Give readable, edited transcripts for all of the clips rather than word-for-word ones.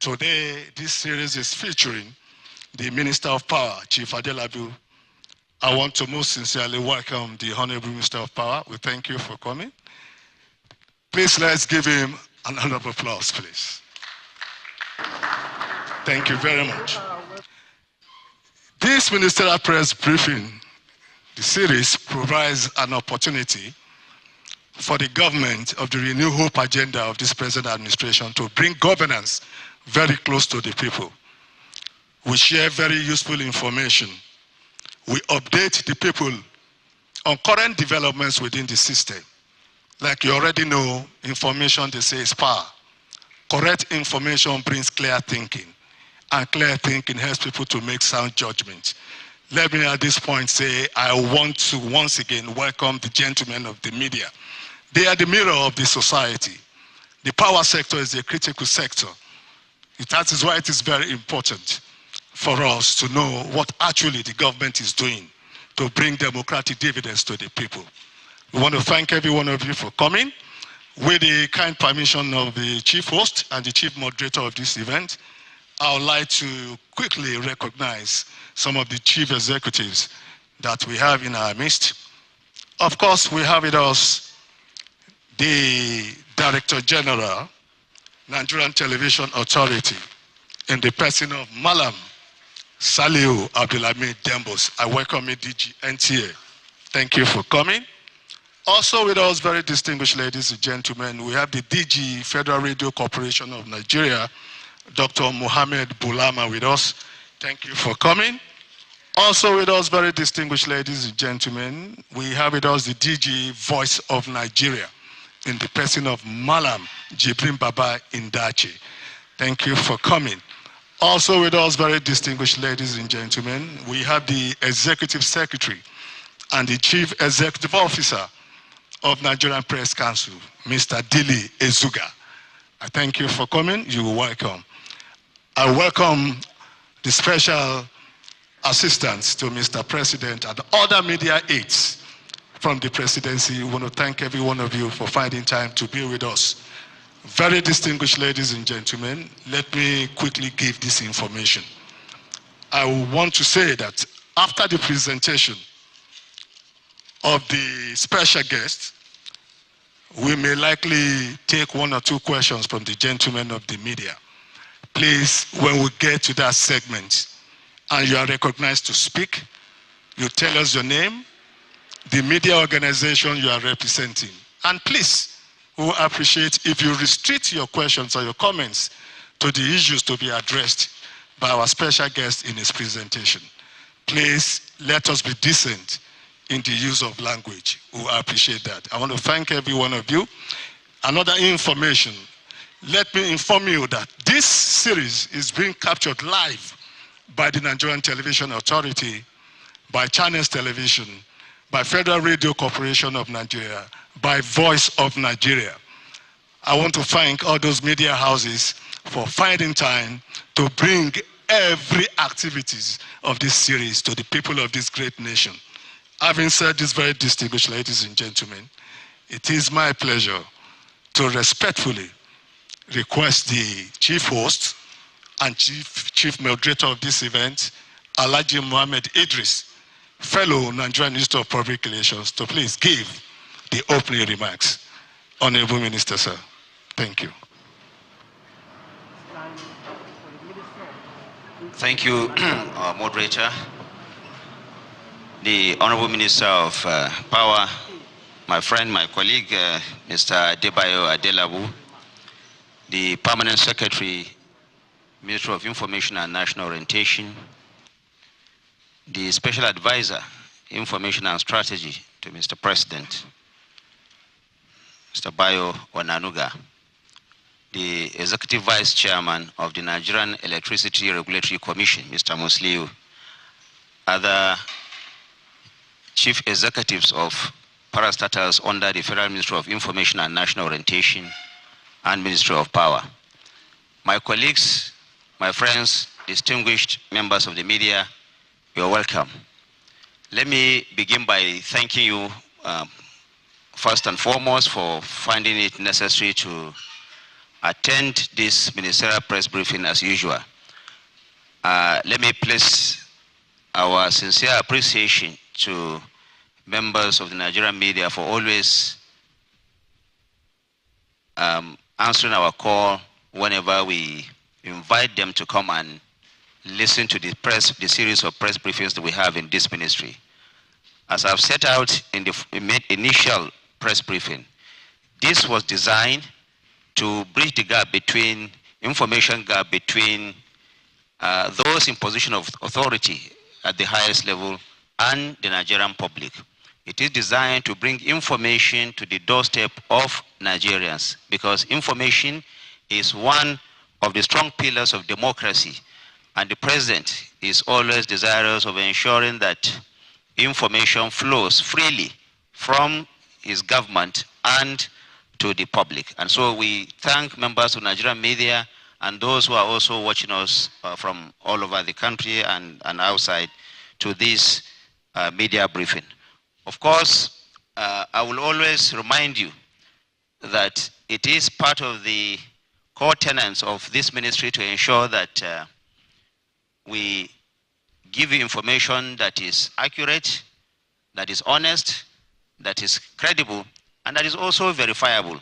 Today, this series is featuring the Minister of Power, Chief Adelabu. I want to most sincerely welcome the Honorable Minister of Power. We thank you for coming. Please let's give him an round of applause, please. Thank you very much. This ministerial press briefing, the series, provides an opportunity for the government of the Renew Hope agenda of this present administration to bring governance very close to the people. We share very useful information. We update the people on current developments within the system. Like you already know, information, they say, is power. Correct information brings clear thinking, and clear thinking helps people to make sound judgment. Let me at this point say, I want to once again welcome the gentlemen of the media. They are the mirror of the society. The power sector is a critical sector. That is why it is very important for us to know what actually the government is doing to bring democratic dividends to the people. We want to thank every one of you for coming. With the kind permission of the chief host and the chief moderator of this event, I would like to quickly recognize some of the chief executives that we have in our midst. Of course, we have with us the Director General, Nigerian Television Authority, in the person of Malam Saliu Abdulhamid Dembos. I welcome you, DG NTA. Thank you for coming. Also with us, very distinguished ladies and gentlemen, we have the DG Federal Radio Corporation of Nigeria, Dr. Mohammed Bulama, with us. Thank you for coming. Also with us, very distinguished ladies and gentlemen, we have with us the DG Voice of Nigeria, in the person of Malam Jibrin Baba Indachi. Thank you for coming. Also with us, very distinguished ladies and gentlemen, we have the Executive Secretary and the Chief Executive Officer of Nigerian Press Council, Mr. Dili Ezuga. I thank you for coming. You are welcome. I welcome the special assistants to Mr. President and other media aides from the presidency. We want to thank every one of you for finding time to be with us. Very distinguished ladies and gentlemen, let me quickly give this information. I want to say that after the presentation of the special guest, we may likely take one or two questions from the gentlemen of the media. Please, when we get to that segment and you are recognized to speak, you tell us your name, the media organization you are representing. And please, we will appreciate if you restrict your questions or your comments to the issues to be addressed by our special guest in his presentation. Please, let us be decent in the use of language. We will appreciate that. I want to thank every one of you. Another information, let me inform you that this series is being captured live by the Nigerian Television Authority, by Channels Television, by Federal Radio Corporation of Nigeria, by Voice of Nigeria. I want to thank all those media houses for finding time to bring every activities of this series to the people of this great nation. Having said this, very distinguished ladies and gentlemen, it is my pleasure to respectfully request the chief host and chief moderator of this event, Alhaji Mohammed Idris, fellow Nigerian Minister of Public Relations, to please give the opening remarks. Honorable Minister, sir. Thank you. Thank you, moderator. The Honorable Minister of Power, my friend, my colleague, Mr. Debayo Adelabu, the Permanent Secretary, Minister of Information and National Orientation, the Special Advisor, Information and Strategy to Mr. President, Mr. Bayo Onanuga, the Executive Vice Chairman of the Nigerian Electricity Regulatory Commission, Mr. Musliu, other Chief Executives of parastatals under the Federal Ministry of Information and National Orientation and Ministry of Power. My colleagues, my friends, distinguished members of the media, you're welcome. Let me begin by thanking you first and foremost for finding it necessary to attend this ministerial press briefing as usual. Let me place our sincere appreciation to members of the Nigerian media for always answering our call whenever we invite them to come and listen to the series of press briefings that we have in this ministry. As I've set out in the initial press briefing, this was designed to bridge the gap between, information gap between those in position of authority at the highest level and the Nigerian public. It is designed to bring information to the doorstep of Nigerians, because information is one of the strong pillars of democracy, and the president is always desirous of ensuring that information flows freely from his government and to the public. And so we thank members of Nigerian media and those who are also watching us from all over the country and outside to this media briefing. Of course, I will always remind you that it is part of the core tenets of this ministry to ensure that we give you information that is accurate, that is honest, that is credible, and that is also verifiable.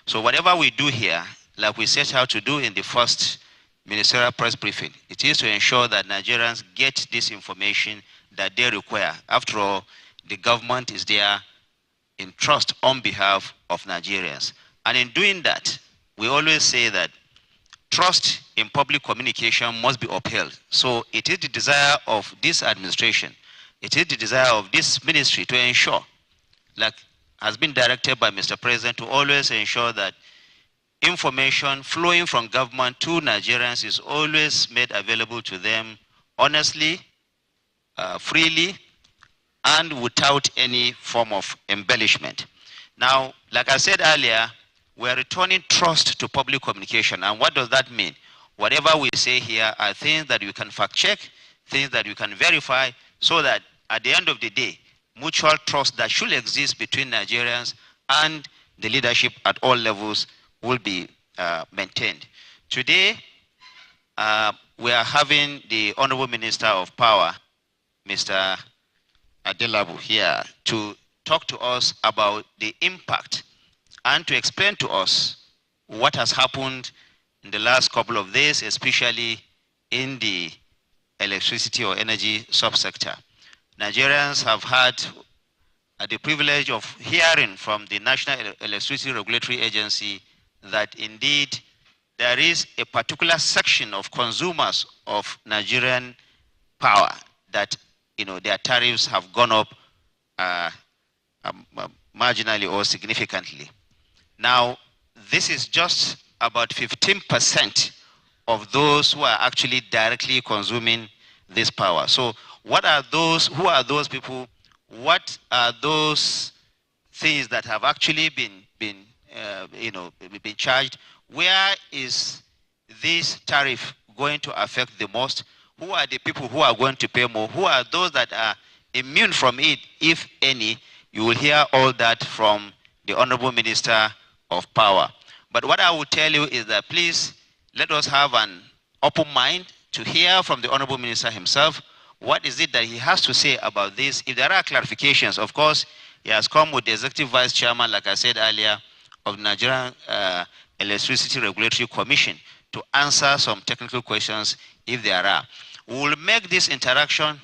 So whatever we do here, like we set out to do in the first ministerial press briefing, it is to ensure that Nigerians get this information that they require. After all, the government is there in trust on behalf of Nigerians. And in doing that, we always say that trust in public communication must be upheld. So it is the desire of this administration, it is the desire of this ministry to ensure, like has been directed by Mr. President, to always ensure that information flowing from government to Nigerians is always made available to them honestly, freely, and without any form of embellishment. Now, like I said earlier, we are returning trust to public communication. And what does that mean? Whatever we say here are things that you can fact check, things that you can verify, so that at the end of the day, mutual trust that should exist between Nigerians and the leadership at all levels will be maintained. Today, we are having the Honorable Minister of Power, Mr. Adelabu, here to talk to us about the impact and to explain to us what has happened in the last couple of days, especially in the electricity or energy subsector. Nigerians have had the privilege of hearing from the National Electricity Regulatory Agency that indeed there is a particular section of consumers of Nigerian power that their tariffs have gone up marginally or significantly. Now, this is just about 15% of those who are actually directly consuming this power. So what are those, who are those people? What are those things that have actually been charged? Where is this tariff going to affect the most? Who are the people who are going to pay more? Who are those that are immune from it, if any? You will hear all that from the Honorable Minister of Power. But what I will tell you is that please let us have an open mind to hear from the Honorable Minister himself. What is it that he has to say about this? If there are clarifications, of course, he has come with the Executive Vice Chairman, like I said earlier, of the Nigerian Electricity Regulatory Commission to answer some technical questions if there are. We will make this interaction,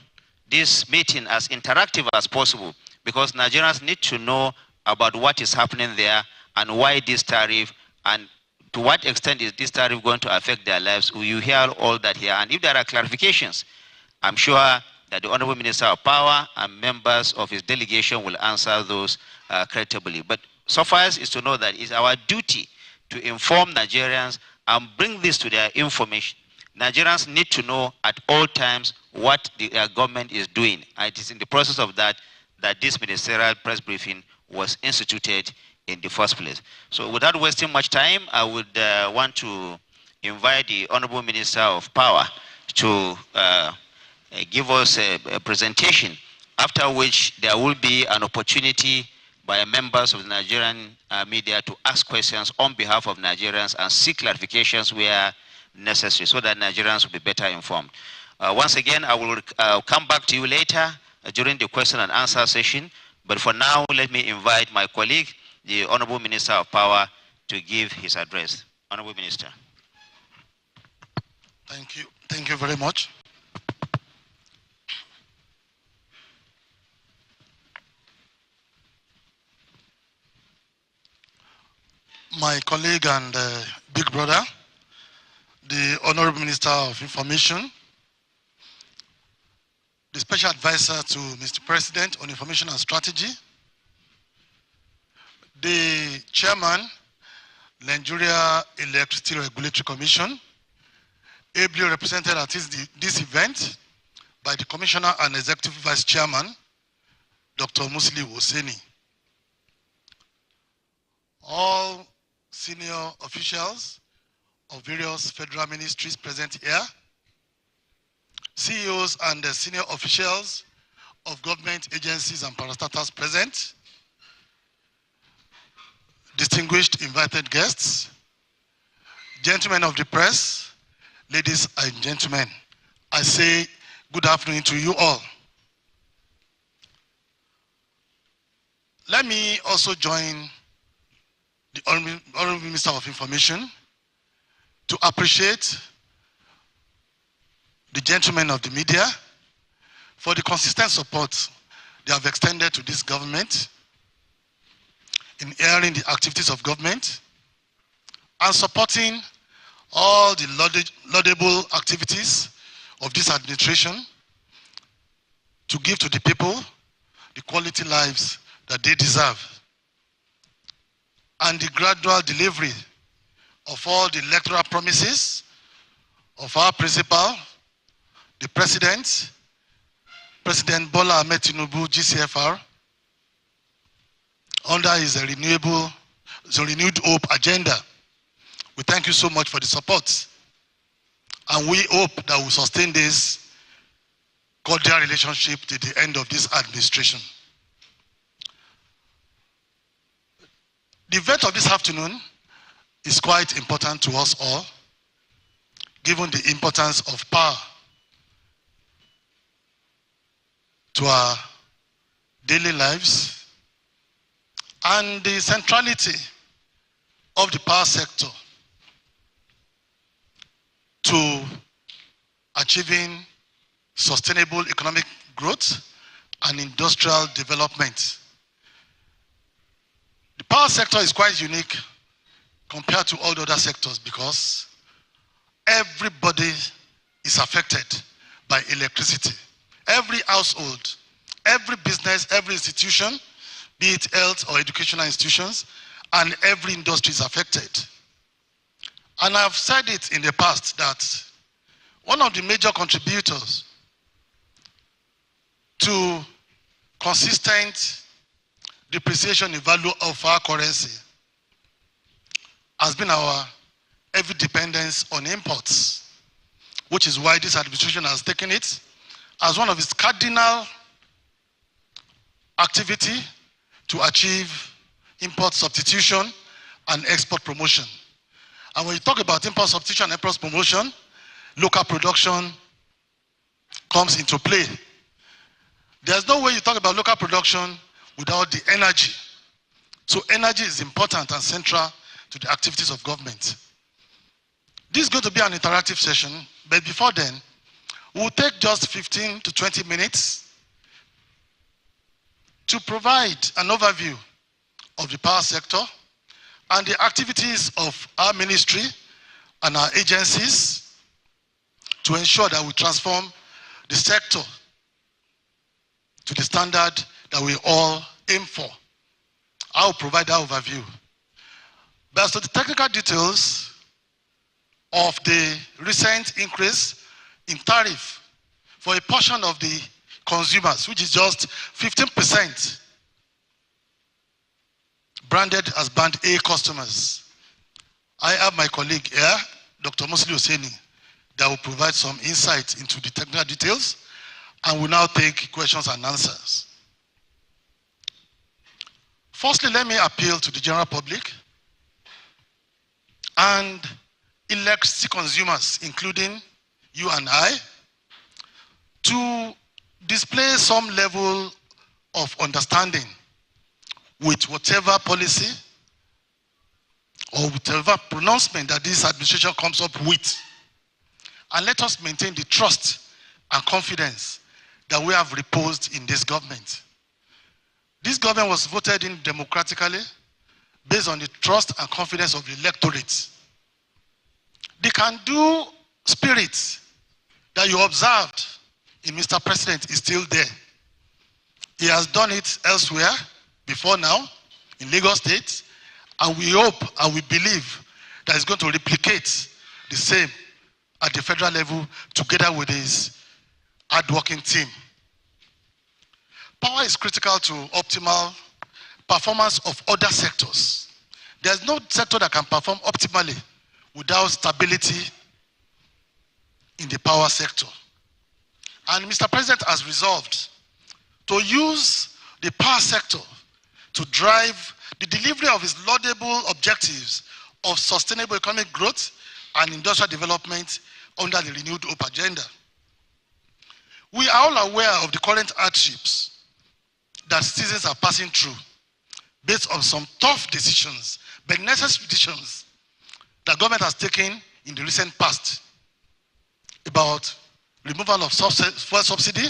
this meeting, as interactive as possible, because Nigerians need to know about what is happening there and why this tariff, and to what extent is this tariff going to affect their lives. You hear all that here. And if there are clarifications, I'm sure that the Honorable Minister of Power and members of his delegation will answer those creditably. But suffice is to know that it's our duty to inform Nigerians and bring this to their information. Nigerians need to know at all times what the government is doing. And it is in the process of that this ministerial press briefing was instituted in the first place. So without wasting much time, I would want to invite the Honorable Minister of Power to give us a presentation, after which there will be an opportunity by members of the Nigerian media to ask questions on behalf of Nigerians and seek clarifications where necessary so that Nigerians will be better informed. Once again, I will come back to you later during the question and answer session. But for now, let me invite my colleague, the Honorable Minister of Power, to give his address. Honorable Minister. Thank you. Thank you very much. My colleague and big brother, the Honorable Minister of Information, the Special Advisor to Mr. President on Information and Strategy, the Chairman, Nigeria Electricity Regulatory Commission, ably represented at this event by the Commissioner and Executive Vice Chairman, Dr. Musliu Oseni. All senior officials of various federal ministries present here, CEOs and senior officials of government agencies and parastatals present, distinguished invited guests, gentlemen of the press, ladies and gentlemen, I say good afternoon to you all. Let me also join the Honorable Minister of Information to appreciate the gentlemen of the media for the consistent support they have extended to this government in airing the activities of government and supporting all the laudable activities of this administration to give to the people the quality lives that they deserve, and the gradual delivery of all the electoral promises of our principal, the President, President Bola Ahmed Tinubu, GCFR, under his renewed hope agenda. We thank you so much for the support, and we hope that we'll sustain this cordial relationship to the end of this administration. The event of this afternoon is quite important to us all, given the importance of power to our daily lives and the centrality of the power sector to achieving sustainable economic growth and industrial development. The power sector is quite unique compared to all the other sectors because everybody is affected by electricity. Every household, every business, every institution, be it health or educational institutions, and every industry is affected. And I've said it in the past that one of the major contributors to consistent depreciation in value of our currency has been our heavy dependence on imports, which is why this administration has taken it as one of its cardinal activity to achieve import substitution and export promotion. And when you talk about import substitution and export promotion, local production comes into play. There's no way you talk about local production without the energy. So energy is important and central to the activities of government. This is going to be an interactive session, but before then, we'll take just 15 to 20 minutes to provide an overview of the power sector and the activities of our ministry and our agencies to ensure that we transform the sector to the standard that we all aim for. I'll provide that overview. But as to the technical details of the recent increase in tariff for a portion of the consumers, which is just 15%, branded as Band A customers, I have my colleague here, Dr. Musliu Oseni, that will provide some insight into the technical details, and will now take questions and answers. Firstly, let me appeal to the general public and electricity consumers, including you and I, to display some level of understanding with whatever policy or whatever pronouncement that this administration comes up with. And let us maintain the trust and confidence that we have reposed in this government. This government was voted in democratically based on the trust and confidence of the electorate. The can-do spirit that you observed in Mr. President is still there. He has done it elsewhere before now in Lagos State, and we hope and we believe that he's going to replicate the same at the federal level together with his hard-working team. Power is critical to optimal performance of other sectors. There's no sector that can perform optimally without stability in the power sector. And Mr. President has resolved to use the power sector to drive the delivery of his laudable objectives of sustainable economic growth and industrial development under the renewed hope agenda. We are all aware of the current hardships that citizens are passing through based on some tough decisions, but necessary decisions that government has taken in the recent past about removal of fuel subsidy,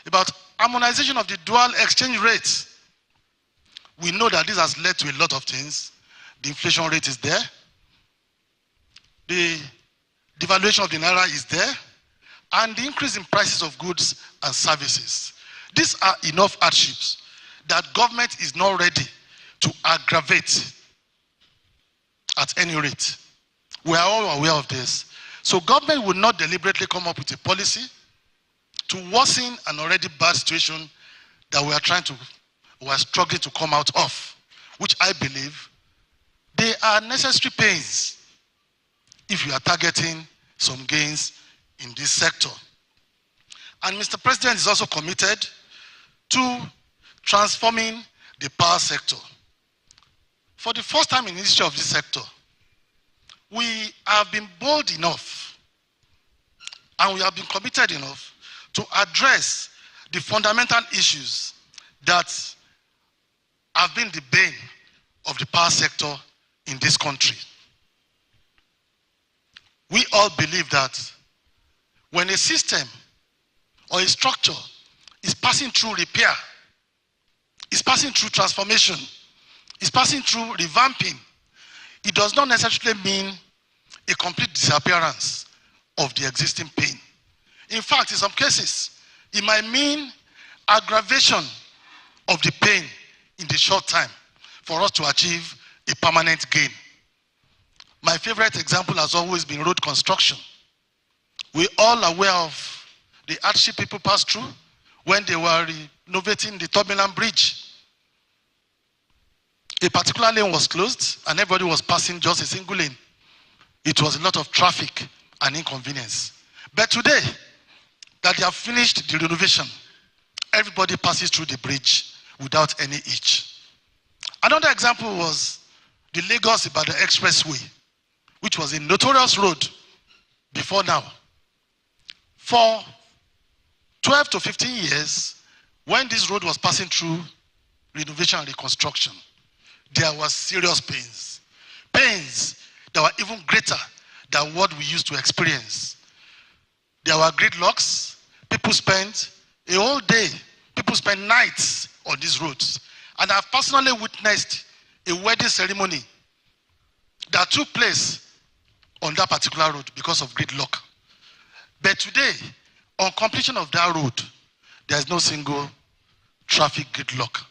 about harmonization of the dual exchange rates. We know that this has led to a lot of things. The inflation rate is there. The devaluation of the naira is there. And the increase in prices of goods and services. These are enough hardships that government is not ready to aggravate at any rate. We are all aware of this. So government will not deliberately come up with a policy to worsen an already bad situation that we are struggling to come out of, which I believe they are necessary pains if you are targeting some gains in this sector. And Mr. President is also committed to transforming the power sector. For the first time in the history of this sector, we have been bold enough and we have been committed enough to address the fundamental issues that have been the bane of the power sector in this country. We all believe that when a system or a structure is passing through repair, is passing through transformation, is passing through revamping, it does not necessarily mean a complete disappearance of the existing pain. In fact, in some cases, it might mean aggravation of the pain in the short time for us to achieve a permanent gain. My favorite example has always been road construction. We're all aware of the hardship people passed through when they were renovating the Tubman Bridge. A particular lane was closed and everybody was passing just a single lane. It was a lot of traffic and inconvenience. But today, that they have finished the renovation, everybody passes through the bridge without any hitch. Another example was the Lagos-Ibadan Expressway, which was a notorious road before now. For 12 to 15 years, when this road was passing through renovation and reconstruction, there was serious pains. Pains that were even greater than what we used to experience. There were gridlocks. People spent a whole day. People spent nights on these roads. And I've personally witnessed a wedding ceremony that took place on that particular road because of gridlock. But today, on completion of that road, there's no single traffic gridlock.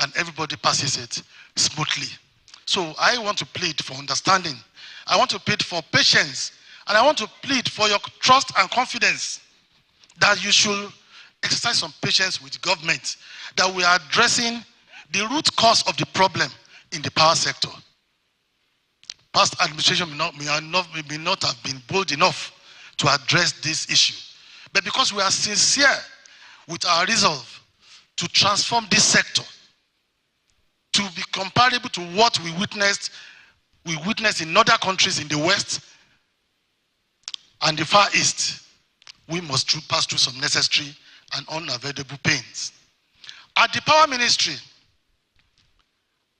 And everybody passes it smoothly. So I want to plead for understanding. I want to plead for patience. And I want to plead for your trust and confidence that you should exercise some patience with the government, that we are addressing the root cause of the problem in the power sector. Past administration may not have been bold enough to address this issue. But because we are sincere with our resolve to transform this sector, to be comparable to what we witnessed in other countries in the West and the Far East, we must pass through some necessary and unavoidable pains. At the Power Ministry,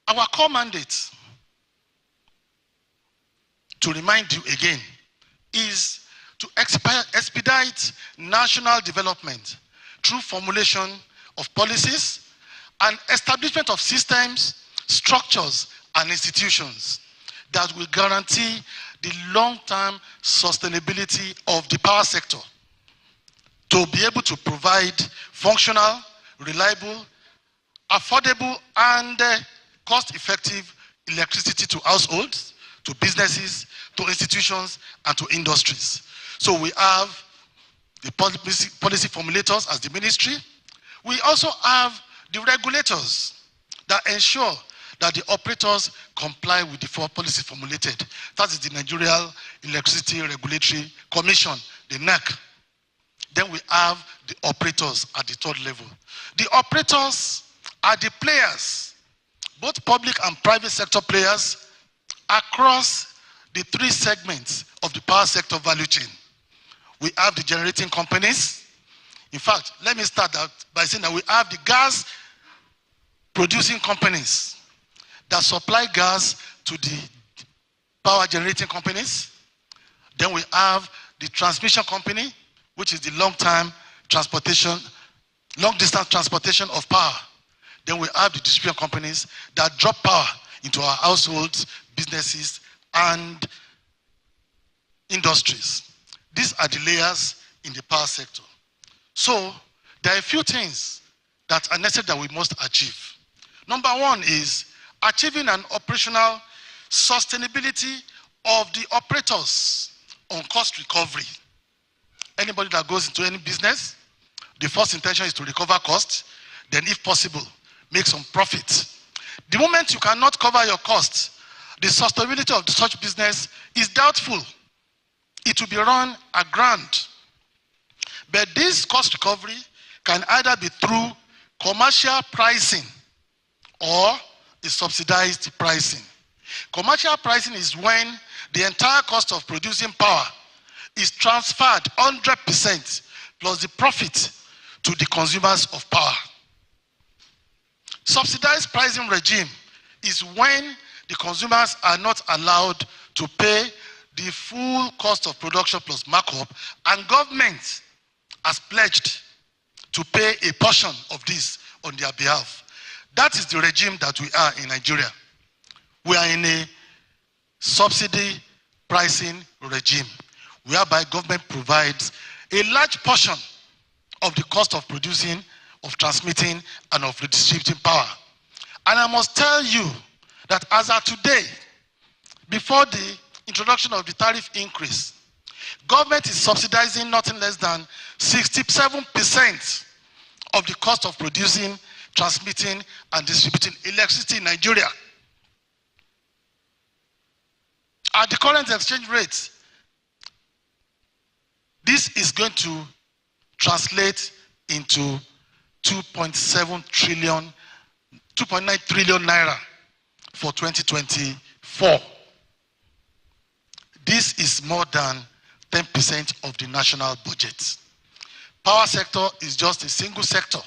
our core mandate, to remind you again, is to expedite national development through formulation of policies and establishment of systems, structures, and institutions that will guarantee the long-term sustainability of the power sector to be able to provide functional, reliable, affordable, and cost-effective electricity to households, to businesses, to institutions, and to industries. So we have the policy formulators as the ministry. We also have the regulators that ensure that the operators comply with the policy formulated. That is the Nigerian Electricity Regulatory Commission, the NEC. Then we have the operators at the third level. The operators are the players, both public and private sector players, across the three segments of the power sector value chain. We have the generating companies. In fact, let me start out by saying that we have the gas producing companies that supply gas to the power generating companies. Then we have the transmission company, which is the long-distance transportation of power. Then we have the distribution companies that drop power into our households, businesses, and industries. These are the layers in the power sector. So there are a few things that are necessary that we must achieve. Number one is achieving an operational sustainability of the operators on cost recovery. Anybody that goes into any business, the first intention is to recover costs, then if possible, make some profit. The moment you cannot cover your costs, the sustainability of such business is doubtful. It will be run aground. But this cost recovery can either be through commercial pricing or a subsidized pricing. Commercial pricing is when the entire cost of producing power is transferred 100% plus the profit to the consumers of power. Subsidized pricing regime is when the consumers are not allowed to pay the full cost of production plus markup, and government has pledged to pay a portion of this on their behalf. That is the regime that we are in Nigeria. We are in a subsidy pricing regime, whereby government provides a large portion of the cost of producing, of transmitting, and of redistributing power. And I must tell you that as of today, before the introduction of the tariff increase, government is subsidizing nothing less than 67% of the cost of producing, transmitting, and distributing electricity in Nigeria. At the current exchange rate, this is going to translate into 2.9 trillion naira for 2024. This is more than 10% of the national budget. Power sector is just a single sector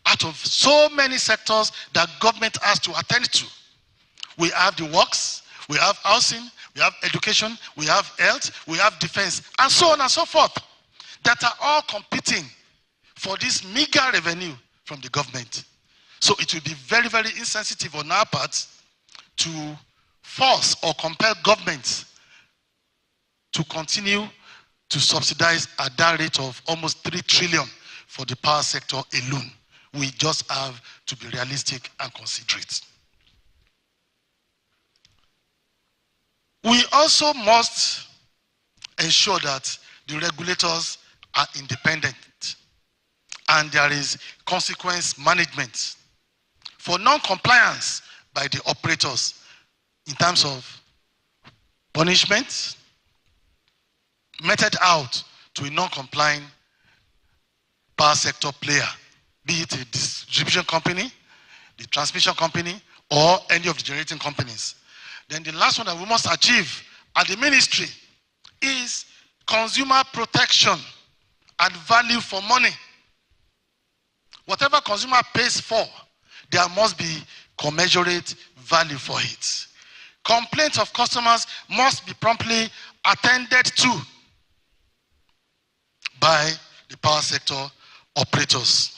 out of so many sectors that government has to attend to. We have the works, we have housing, we have education, we have health, we have defense, and so on and so forth, that are all competing for this meager revenue from the government. So it will be very, very insensitive on our part to force or compel governments to continue to subsidize at that rate of almost 3 trillion for the power sector alone. We just have to be realistic and considerate. We also must ensure that the regulators are independent and there is consequence management for non-compliance by the operators in terms of punishment meted out to a non-compliant power sector player, be it a distribution company, the transmission company or any of the generating companies. Then the last one that we must achieve at the ministry is consumer protection and value for money. Whatever consumer pays for, there must be commensurate value for it. Complaints of customers must be promptly attended to by the power sector operators.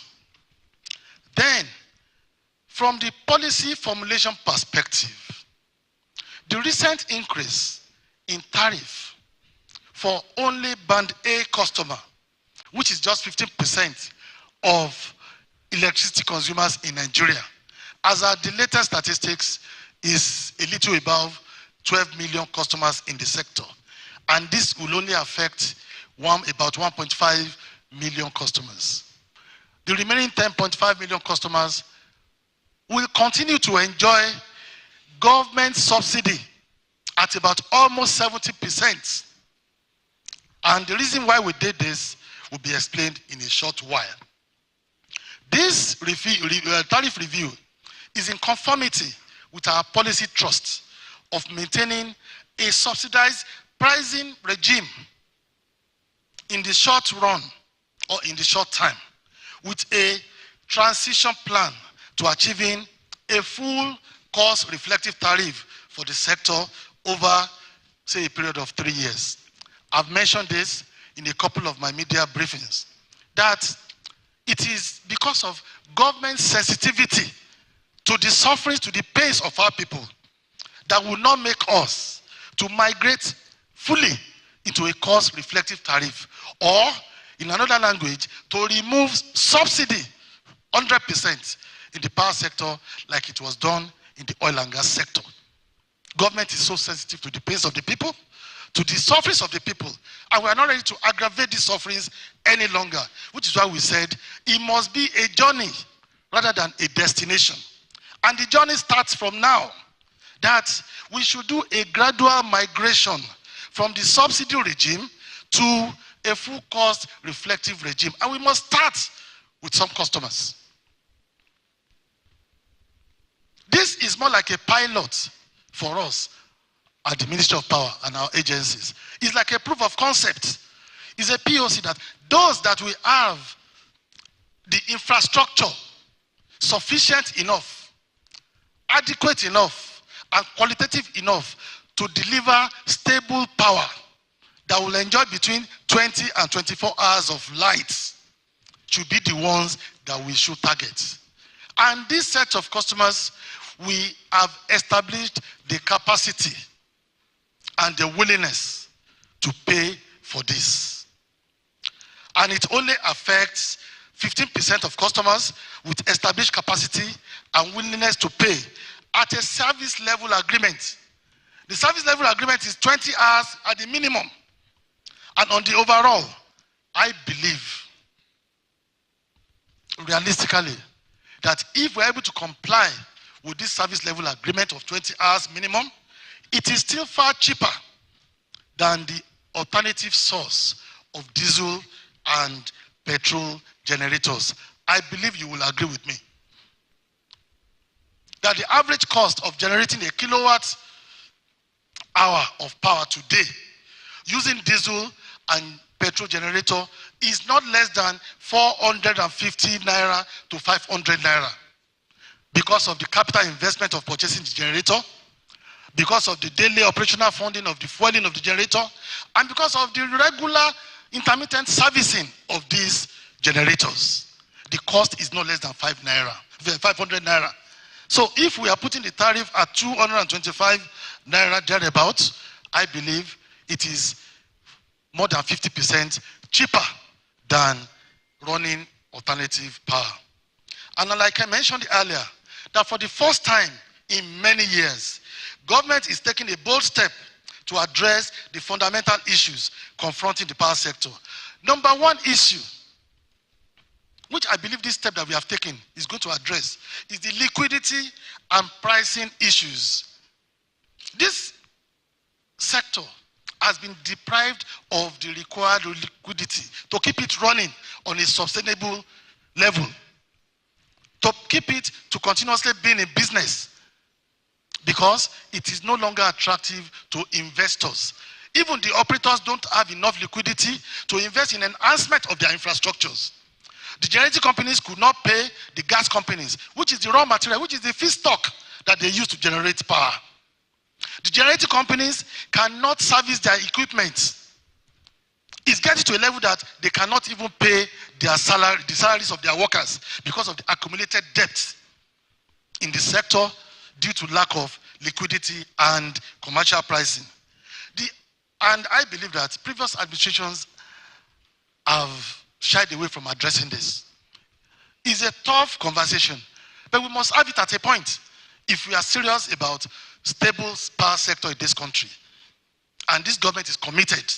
Then, from the policy formulation perspective, the recent increase in tariff for only band A customer, which is just 15% of electricity consumers in Nigeria, as at the latest statistics, is a little above 12 million customers in the sector. And this will only affect about 1.5 million customers. The remaining 10.5 million customers will continue to enjoy government subsidy at about almost 70%. And the reason why we did this will be explained in a short while. This tariff review is in conformity with our policy trust of maintaining a subsidized pricing regime in the short run or in the short time, with a transition plan to achieving a full cost reflective tariff for the sector over, say, a period of 3 years. I've mentioned this in a couple of my media briefings, that it is because of government sensitivity to the sufferings, to the pains of our people, that will not make us to migrate fully into a cost reflective tariff, or in another language, to remove subsidy 100% in the power sector like it was done in the oil and gas sector. Government is so sensitive to the pains of the people, to the sufferings of the people, and we are not ready to aggravate these sufferings any longer, which is why we said it must be a journey rather than a destination. And the journey starts from now, that we should do a gradual migration from the subsidy regime to a full cost reflective regime. And we must start with some customers. This is more like a pilot for us at the Ministry of Power and our agencies. It's like a proof of concept. It's a POC that those that we have the infrastructure sufficient enough, adequate enough, and qualitative enough to deliver stable power that will enjoy between 20 and 24 hours of light should be the ones that we should target. And this set of customers, we have established the capacity and the willingness to pay for this. And it only affects 15% of customers with established capacity and willingness to pay at a service level agreement. The service level agreement is 20 hours at the minimum. And on the overall, I believe, realistically, that if we're able to comply with this service level agreement of 20 hours minimum, it is still far cheaper than the alternative source of diesel and petrol generators. I believe you will agree with me that the average cost of generating a kilowatt hour of power today using diesel and petrol generator is not less than 450 naira to 500 naira because of the capital investment of purchasing the generator, because of the daily operational funding of the fueling of the generator, and because of the regular intermittent servicing of these generators. The cost is no less than 500 naira. So if we are putting the tariff at 225 naira thereabouts, I believe it is more than 50% cheaper than running alternative power. And like I mentioned earlier, that for the first time in many years, government is taking a bold step to address the fundamental issues confronting the power sector. Number one issue, which I believe this step that we have taken is going to address, is the liquidity and pricing issues. This sector has been deprived of the required liquidity to keep it running on a sustainable level, to keep it to continuously being in business, because it is no longer attractive to investors. Even the operators don't have enough liquidity to invest in enhancement of their infrastructures. The generating companies could not pay the gas companies, which is the raw material, which is the feedstock that they use to generate power. The generating companies cannot service their equipment. It's getting to a level that they cannot even pay their salary, the salaries of their workers, because of the accumulated debt in the sector due to lack of liquidity and commercial pricing. And I believe that previous administrations have shied away from addressing this. It's a tough conversation, but we must have it at a point if we are serious about stable power sector in this country. And this government is committed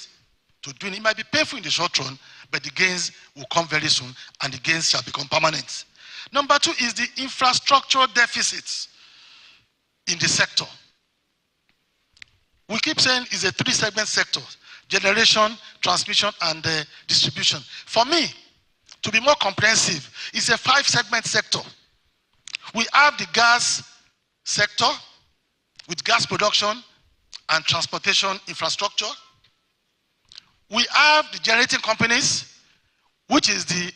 to doing it. It might be painful in the short run, but the gains will come very soon, and the gains shall become permanent. Number two is the infrastructural deficits in the sector. We keep saying it's a three-segment sector: generation, transmission, and distribution. For me, to be more comprehensive, it's a five-segment sector. We have the gas sector with gas production and transportation infrastructure. We have the generating companies, which is the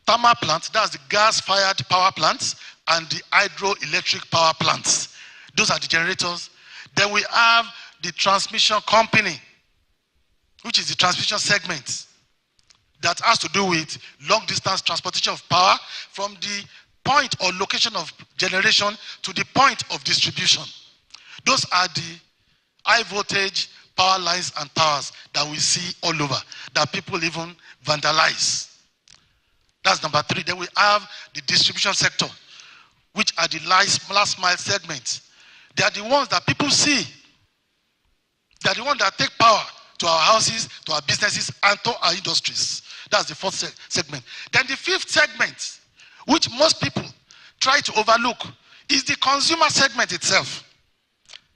thermal plants, that's the gas-fired power plants, and the hydroelectric power plants. Those are the generators. Then we have the transmission company, which is the transmission segment that has to do with long-distance transportation of power from the point or location of generation to the point of distribution. Those are the high-voltage power lines and towers that we see all over, that people even vandalize. That's number three. Then we have the distribution sector, which are the last mile segments. They are the ones that people see. They are the ones that take power to our houses, to our businesses, and to our industries. That's the fourth segment. Then the fifth segment, which most people try to overlook, is the consumer segment itself.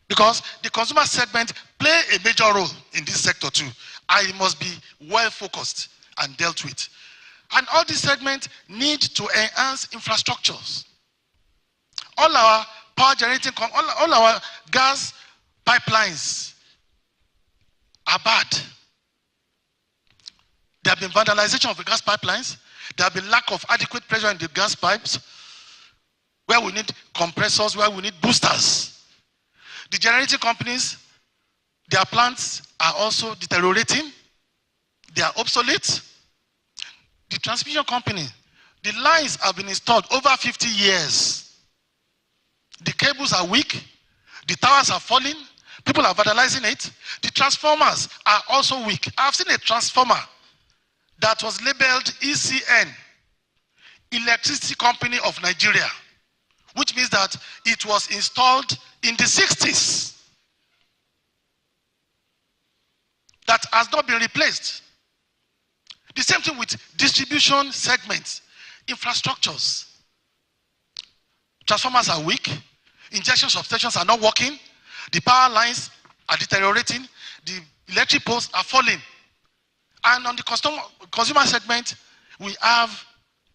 Because the consumer segment play a major role in this sector too, and it must be well focused and dealt with. And all these segments need to enhance infrastructures. All our power generating, all our gas pipelines are bad. There have been vandalization of the gas pipelines. There have been lack of adequate pressure in the gas pipes, where we need compressors, where we need boosters. The generating companies, their plants are also deteriorating. They are obsolete. The transmission company, the lines have been installed over 50 years. The cables are weak. The towers are falling. People are vandalizing it. The transformers are also weak. I've seen a transformer that was labeled ECN, Electricity Company of Nigeria, which means that it was installed in the 60s. That has not been replaced. The same thing with distribution segments, infrastructures. Transformers are weak. Injection substations are not working. The power lines are deteriorating. The electric poles are falling. And on the consumer segment, we have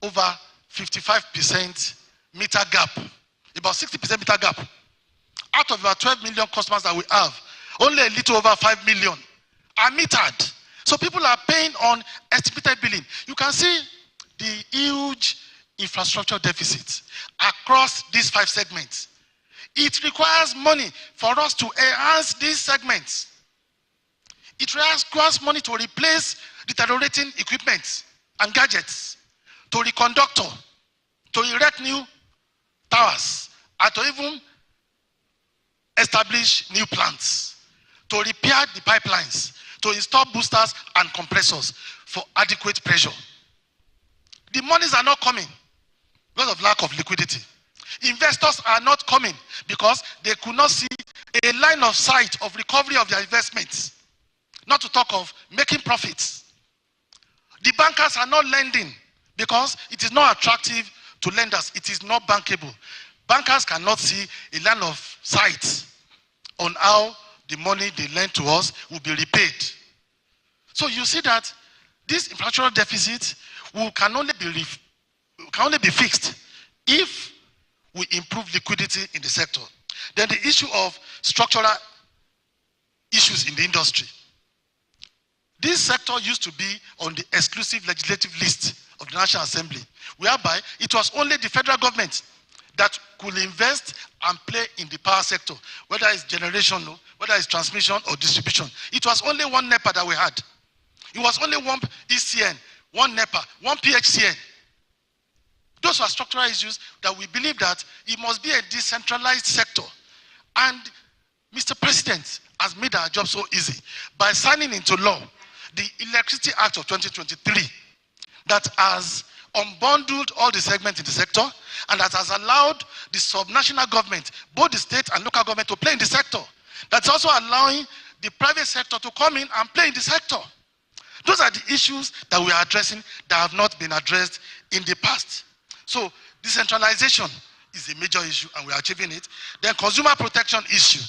over 55% meter gap, about 60% meter gap. Out of about 12 million customers that we have, only a little over 5 million are metered. So people are paying on estimated billing. You can see the huge infrastructure deficits across these five segments. It requires money for us to enhance these segments. It requires money to replace deteriorating equipment and gadgets, to reconductor, to erect new towers, and to even establish new plants, to repair the pipelines, to install boosters and compressors for adequate pressure. The monies are not coming because of lack of liquidity. Investors are not coming because they could not see a line of sight of recovery of their investments, not to talk of making profits. The bankers are not lending because it is not attractive to lenders. It is not bankable. Bankers cannot see a line of sight on how the money they lend to us will be repaid. So you see that this infrastructural deficit can only be fixed if we improve liquidity in the sector. Then the issue of structural issues in the industry. This sector used to be on the exclusive legislative list of the National Assembly, whereby it was only the federal government that could invest and play in the power sector, whether it's generation, whether it's transmission or distribution. It was only one NEPA that we had. It was only one ECN, one NEPA, one PHCN. Those are structural issues that we believe that it must be a decentralized sector. And Mr. President has made our job so easy by signing into law the Electricity Act of 2023 that has unbundled all the segments in the sector and that has allowed the subnational government, both the state and local government, to play in the sector. That's also allowing the private sector to come in and play in the sector. Those are the issues that we are addressing that have not been addressed in the past. So decentralization is a major issue and we are achieving it. Then consumer protection issue.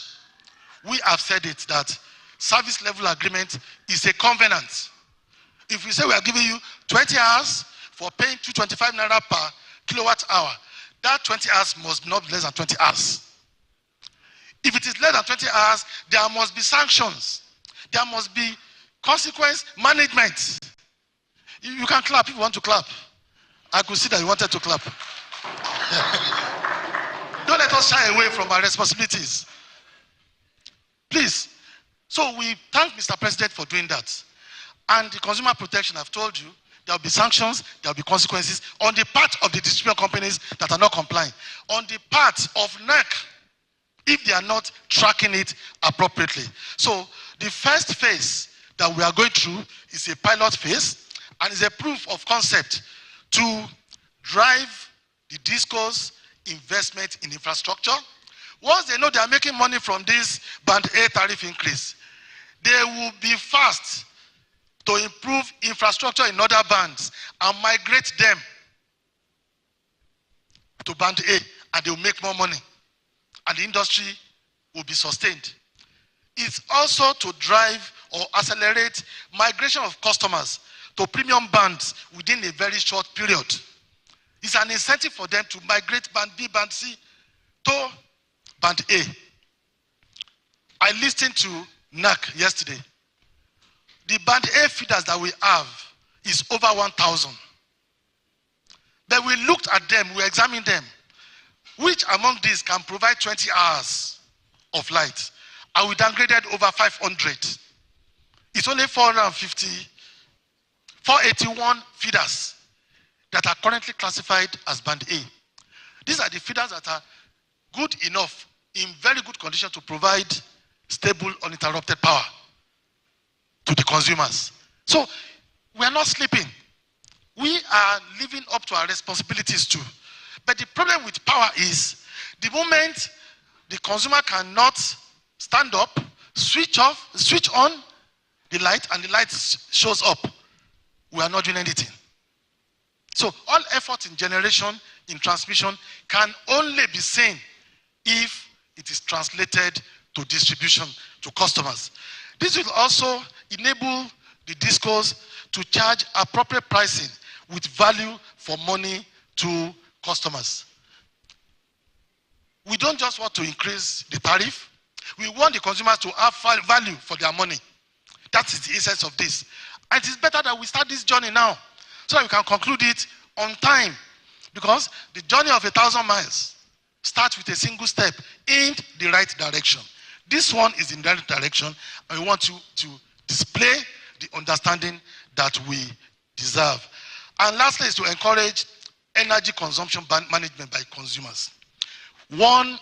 We have said it that service level agreement is a covenant. If we say we are giving you 20 hours for paying 225 naira per kilowatt hour, that 20 hours must not be less than 20 hours. If it is less than 20 hours, there must be sanctions. There must be consequence management. You can clap if you want to clap. I could see that you wanted to clap. Don't let us shy away from our responsibilities. Please. So we thank Mr. President for doing that. And the consumer protection, I've told you, there will be sanctions, there will be consequences on the part of the distribution companies that are not complying. On the part of NEC, if they are not tracking it appropriately. So the first phase that we are going through is a pilot phase and is a proof of concept to drive the DISCO's investment in infrastructure. Once they know they are making money from this band A tariff increase, they will be fast to improve infrastructure in other bands and migrate them to band A, and they will make more money and the industry will be sustained. It's also to drive or accelerate migration of customers to premium bands within a very short period. It's an incentive for them to migrate band B, band C to band A. I listened to NAC yesterday. The band A feeders that we have is over 1,000. Then we looked at them, we examined them. Which among these can provide 20 hours of light? And we downgraded over 500. It's only 481 feeders that are currently classified as band A. These are the feeders that are good enough, in very good condition to provide stable, uninterrupted power to the consumers. So we are not sleeping. We are living up to our responsibilities too. But the problem with power is the moment the consumer cannot stand up, switch on the light, and the light shows up, we are not doing anything. So all efforts in generation, in transmission, can only be seen if it is translated to distribution to customers. This will also enable the DISCOs to charge appropriate pricing with value for money to customers. We don't just want to increase the tariff. We want the consumers to have value for their money. That is the essence of this. And it is better that we start this journey now so that we can conclude it on time. Because the journey of 1,000 miles starts with a single step in the right direction. This one is in the right direction, and we want you to display the understanding that we deserve. And lastly is to encourage energy consumption management by consumers. One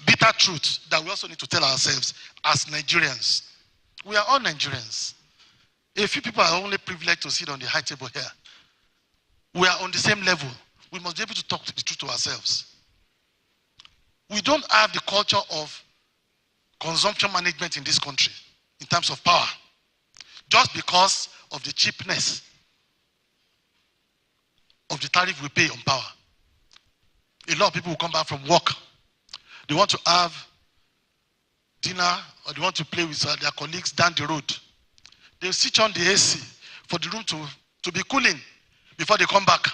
bitter truth that we also need to tell ourselves as Nigerians. We are all Nigerians. A few people are only privileged to sit on the high table here. We are on the same level. We must be able to talk the truth to ourselves. We don't have the culture of consumption management in this country in terms of power, just because of the cheapness of the tariff we pay on power. A lot of people will come back from work. They want to have dinner or they want to play with their colleagues down the road. They'll switch on the AC for the room to be cooling before they come back.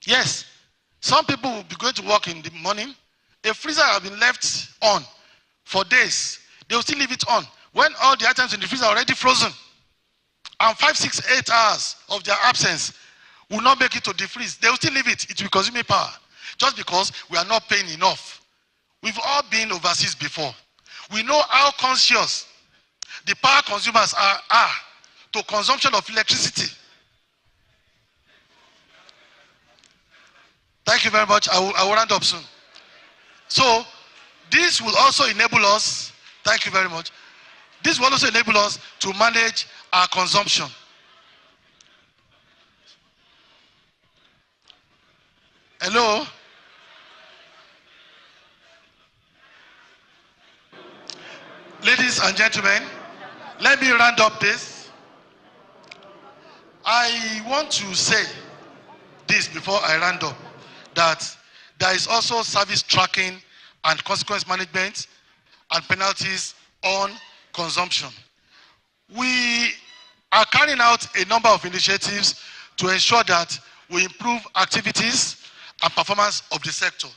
Yes. Some people will be going to work in the morning. A freezer has been left on for days. They will still leave it on when all the items in the freezer are already frozen. And 5, 6, 8 hours of their absence will not make it to defreeze. They will still leave it. It will consume power. Just because we are not paying enough. We've all been overseas before. We know how conscious the power consumers are to consumption of electricity. Thank you very much. I will round up soon. So, this will also enable us, thank you very much, this will also enable us to manage our consumption. Hello? Ladies and gentlemen, let me round up this. I want to say this before I round up, that there is also service tracking and consequence management and penalties on consumption. We are carrying out a number of initiatives to ensure that we improve activities and performance of the sector.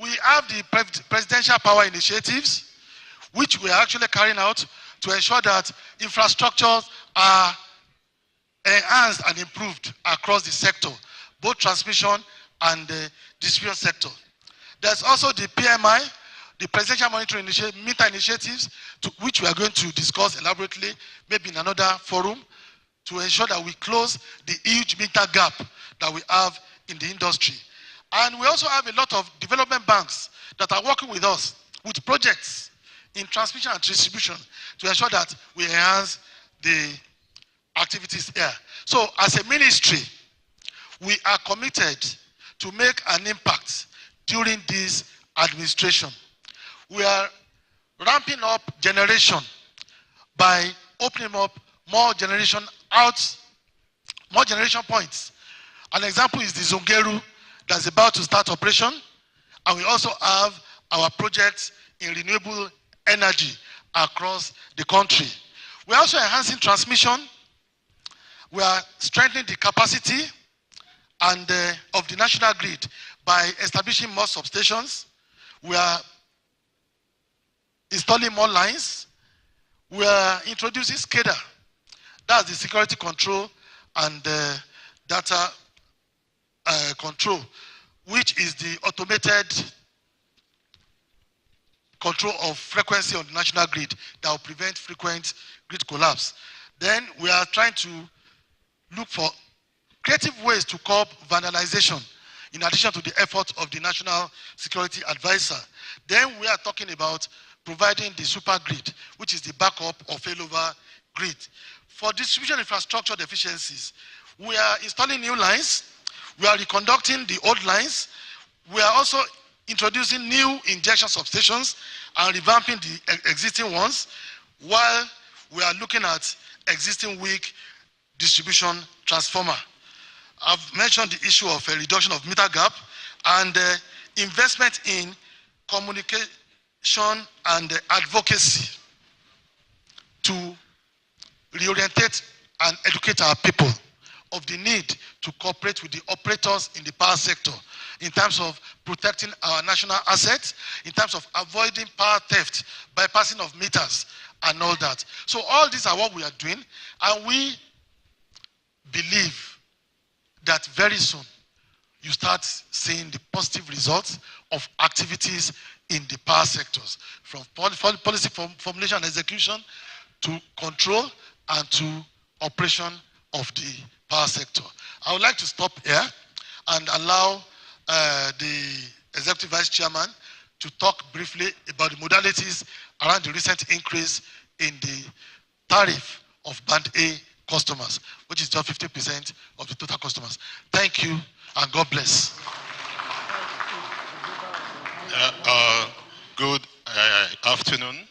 We have the presidential power initiatives, which we are actually carrying out to ensure that infrastructures are enhanced and improved across the sector, both transmission and the distribution sector. There's also the PMI, the Presidential Monitoring Meter Initiatives, which we are going to discuss elaborately, maybe in another forum, to ensure that we close the huge meter gap that we have in the industry. And we also have a lot of development banks that are working with us with projects in transmission and distribution to ensure that we enhance the activities here. So as a ministry, we are committed to make an impact during this administration. We are ramping up generation by opening up more generation points. An example is the Zongeru that's about to start operation, and we also have our projects in renewable energy across the country. We're also enhancing transmission. We are strengthening the capacity and of the national grid by establishing more substations. We are installing more lines. We are introducing SCADA. That's the security control and data control, which is the automated control of frequency on the national grid that will prevent frequent grid collapse. Then we are trying to look for creative ways to curb vandalization in addition to the effort of the National Security Advisor. Then we are talking about providing the super grid, which is the backup or failover grid. For distribution infrastructure deficiencies, we are installing new lines. We are reconducting the old lines. We are also introducing new injection substations and revamping the existing ones, while we are looking at existing weak distribution transformer. I've mentioned the issue of a reduction of meter gap and investment in communication and advocacy to reorientate and educate our people of the need to cooperate with the operators in the power sector in terms of protecting our national assets, in terms of avoiding power theft, bypassing of meters, and all that. So all these are what we are doing, and we believe that very soon you start seeing the positive results of activities in the power sectors, from policy formulation and execution to control and to operation of the power sector. I would like to stop here and allow the Executive Vice Chairman to talk briefly about the modalities around the recent increase in the tariff of Band A customers, which is just 50% of the total customers. Thank you, and God bless. Good afternoon.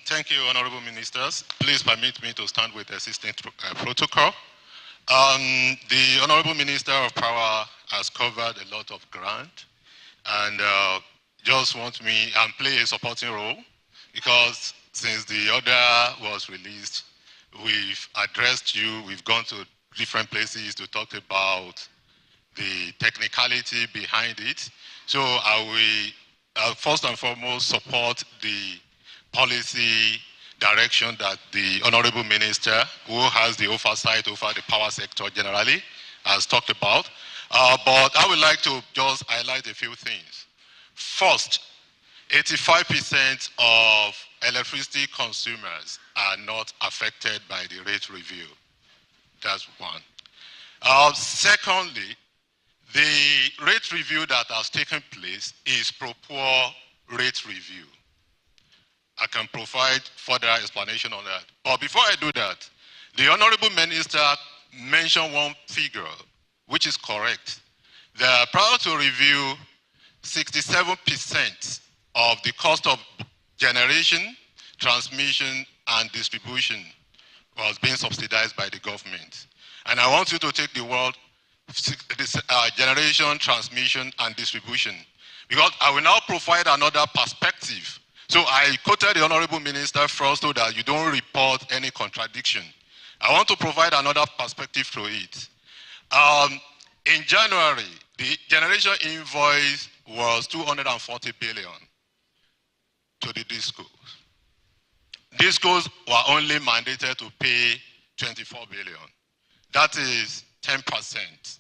Thank you, Honorable Ministers. Please permit me to stand with existing protocol. The Honorable Minister of Power has covered a lot of ground, and just want me and play a supporting role, because since the order was released, we've addressed you, we've gone to different places to talk about the technicality behind it. So I will first and foremost support the policy direction that the Honorable Minister, who has the oversight over the power sector generally, has talked about. But I would like to just highlight a few things. First, 85% of electricity consumers are not affected by the rate review. That's one. Secondly, the rate review that has taken place is pro-poor rate review. I can provide further explanation on that. But before I do that, the Honorable Minister mentioned one figure, which is correct. That prior to review, 67% of the cost of generation, transmission, and distribution was being subsidized by the government. And I want you to take the word generation, transmission, and distribution, because I will now provide another perspective. So I quoted the Honorable Minister first so that you don't report any contradiction. I want to provide another perspective to it. In January, the generation invoice was 240 billion to the DISCOs. DISCOs were only mandated to pay 24 billion. That is 10%.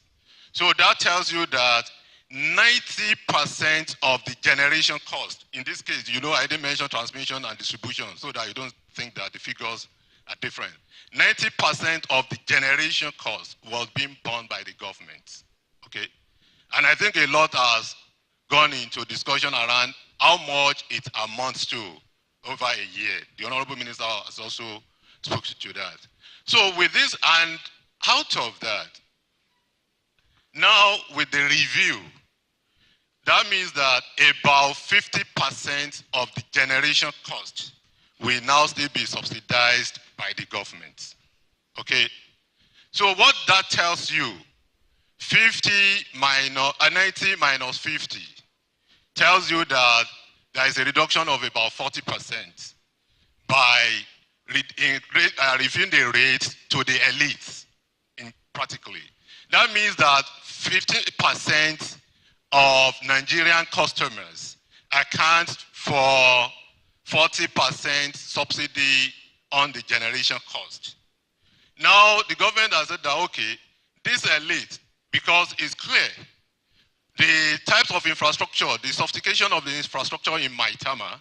So that tells you that 90% of the generation cost, in this case, you know, I didn't mention transmission and distribution so that you don't think that the figures are different. 90% of the generation cost was being borne by the government, okay? And I think a lot has gone into discussion around how much it amounts to over a year. The Honorable Minister has also spoken to that. So with this, and out of that, now with the review, that means that about 50% of the generation cost will now still be subsidized by the government. Okay? So what that tells you, 90 minus 50, tells you that there is a reduction of about 40% by reviewing the rates to the elites, practically. That means that 50% of Nigerian customers account for 40% subsidy on the generation cost. Now, the government has said that, okay, this elite, because it's clear, the types of infrastructure, the sophistication of the infrastructure in Maitama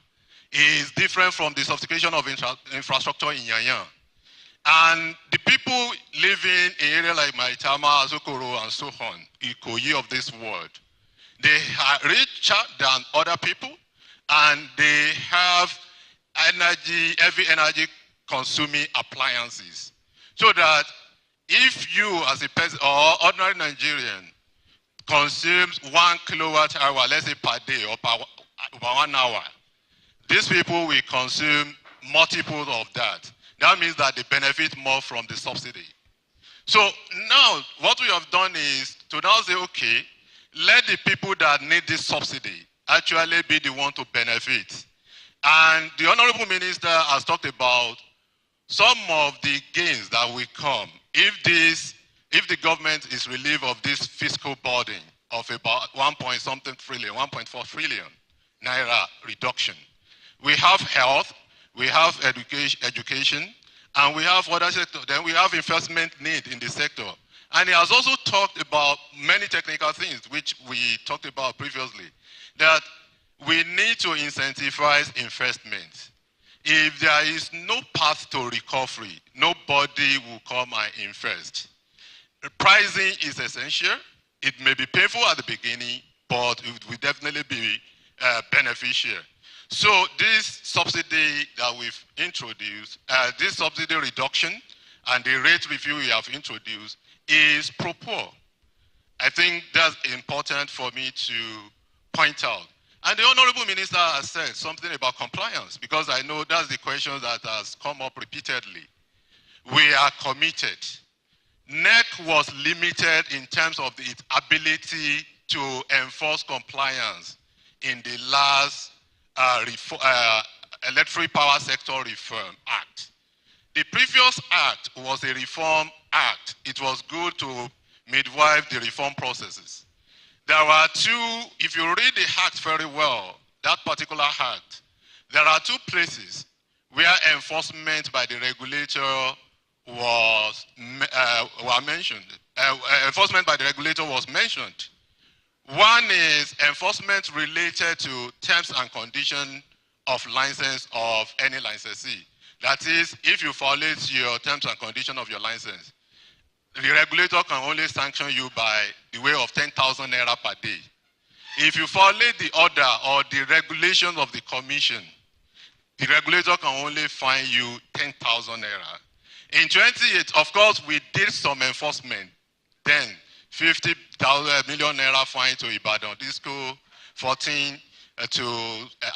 is different from the sophistication of infrastructure in Yanyan. And the people living in areas like Maitama, Azokoro, and so on, Ikoyi of this world, they are richer than other people, and they have energy, heavy energy consuming appliances. So that if you as a person or ordinary Nigerian consumes 1 kilowatt hour, let's say per day or per 1 hour, these people will consume multiples of that. That means that they benefit more from the subsidy. So now what we have done is to now say, okay, let the people that need this subsidy actually be the one to benefit. And the Honorable Minister has talked about some of the gains that will come if the government is relieved of this fiscal burden of about 1.4 trillion naira reduction. We have health, we have education, and we have other sectors. Then we have investment need in the sector. And he has also talked about many technical things, which we talked about previously, that we need to incentivize investment. If there is no path to recovery, nobody will come and invest. Pricing is essential. It may be painful at the beginning, but it will definitely be beneficial. So this subsidy that we've introduced, this subsidy reduction and the rate review we have introduced is pro-poor. I think that's important for me to point out. And the Honorable Minister has said something about compliance, because I know that's the question that has come up repeatedly. We are committed. NEC was limited in terms of its ability to enforce compliance in the last Electric Power Sector Reform Act. The previous act was a reform act, it was good to midwife the reform processes. There were two, if you read the act very well, that particular act, there are two places where enforcement by the regulator was mentioned. Enforcement by the regulator was mentioned. One is enforcement related to terms and conditions of license of any licensee. That is, if you violate your terms and conditions of your license, the regulator can only sanction you by the way of 10,000 naira per day. If you violate the order or the regulations of the commission, the regulator can only fine you 10,000 naira. In 28, of course, we did some enforcement. Then 50 million naira fine to Ibadan Disco, 14 to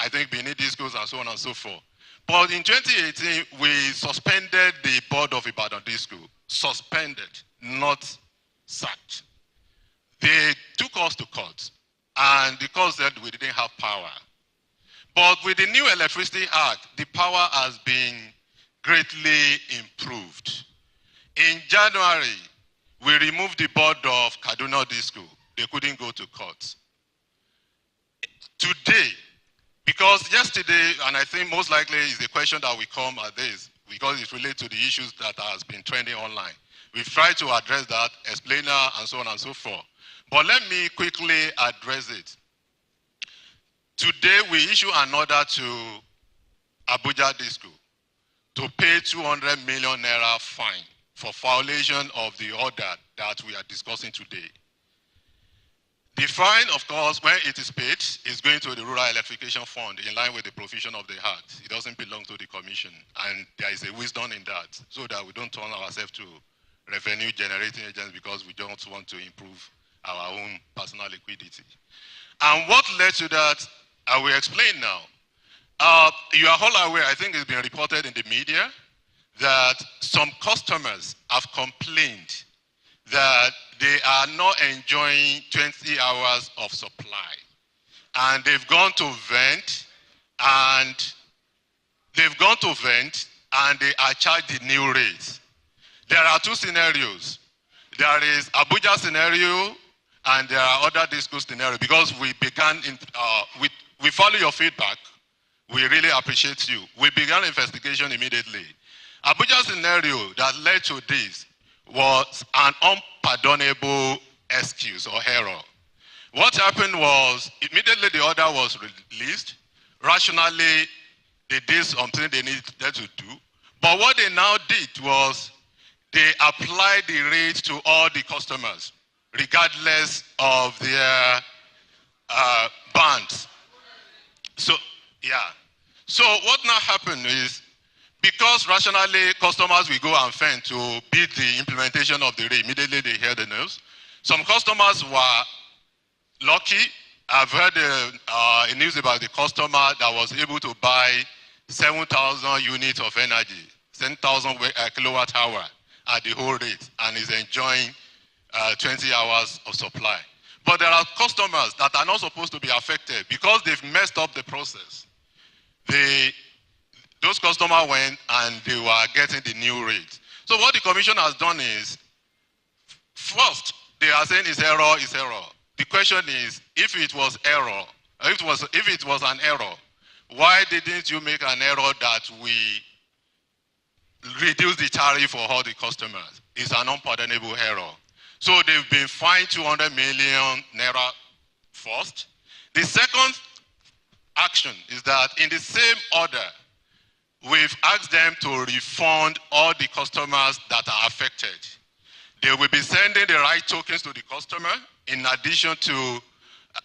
I think Benin Discos and so on and so forth. But in 2018, we suspended the board of Ibadan Disco. Suspended, not sacked. They took us to court, and the court said we didn't have power. But with the new Electricity Act, the power has been greatly improved. In January, we removed the board of Kaduna Disco. They couldn't go to court. Today, because yesterday, and I think most likely is the question that will come at this, because it relates to the issues that has been trending online. We've tried to address that, explainer, and so on and so forth. But let me quickly address it. Today, we issue an order to Abuja Disco to pay 200 million naira fine for violation of the order that we are discussing today. The fine, of course, when it is paid, is going to the Rural Electrification Fund in line with the provision of the Act. It doesn't belong to the Commission, and there is a wisdom in that, so that we don't turn ourselves to revenue generating agents because we don't want to improve our own personal liquidity. And what led to that, I will explain now. You are all aware, I think it's been reported in the media, that some customers have complained that they are not enjoying 20 hours of supply. And they've gone to vent, and they are charged the new rates. There are two scenarios. There is Abuja scenario, and there are other disco scenarios, because we began, we follow your feedback. We really appreciate you. We began investigation immediately. Abuja scenario that led to this was an unpardonable excuse or error. What happened was, immediately the order was released. Rationally, they did something they needed to do. But what they now did was, they applied the rate to all the customers, regardless of their bands. So, yeah. So what now happened is, because rationally customers will go and fend to beat the implementation of the rate, immediately they hear the news. Some customers were lucky. I've heard a news about the customer that was able to buy 7,000 units of energy, 10,000 kilowatt hour at the whole rate, and is enjoying 20 hours of supply. But there are customers that are not supposed to be affected because they've messed up the process. Those customers went and they were getting the new rate. So what the commission has done is, first, they are saying it's error, it's error. The question is, if it was error, if it was an error, why didn't you make an error that we reduce the tariff for all the customers? It's an unpardonable error. So they've been fined 200 million naira first. The second action is that in the same order, we've asked them to refund all the customers that are affected. They will be sending the right tokens to the customer in addition to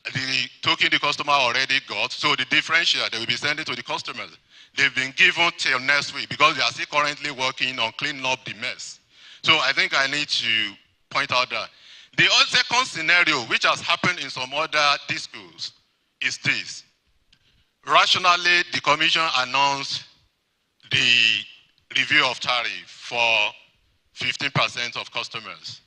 the token the customer already got. So the differential they will be sending to the customers. They've been given till next week because they are still currently working on cleaning up the mess. So I think I need to point out that. The second scenario, which has happened in some other discos, is this. Rationally, the commission announced the review of tariff for 15% of customers.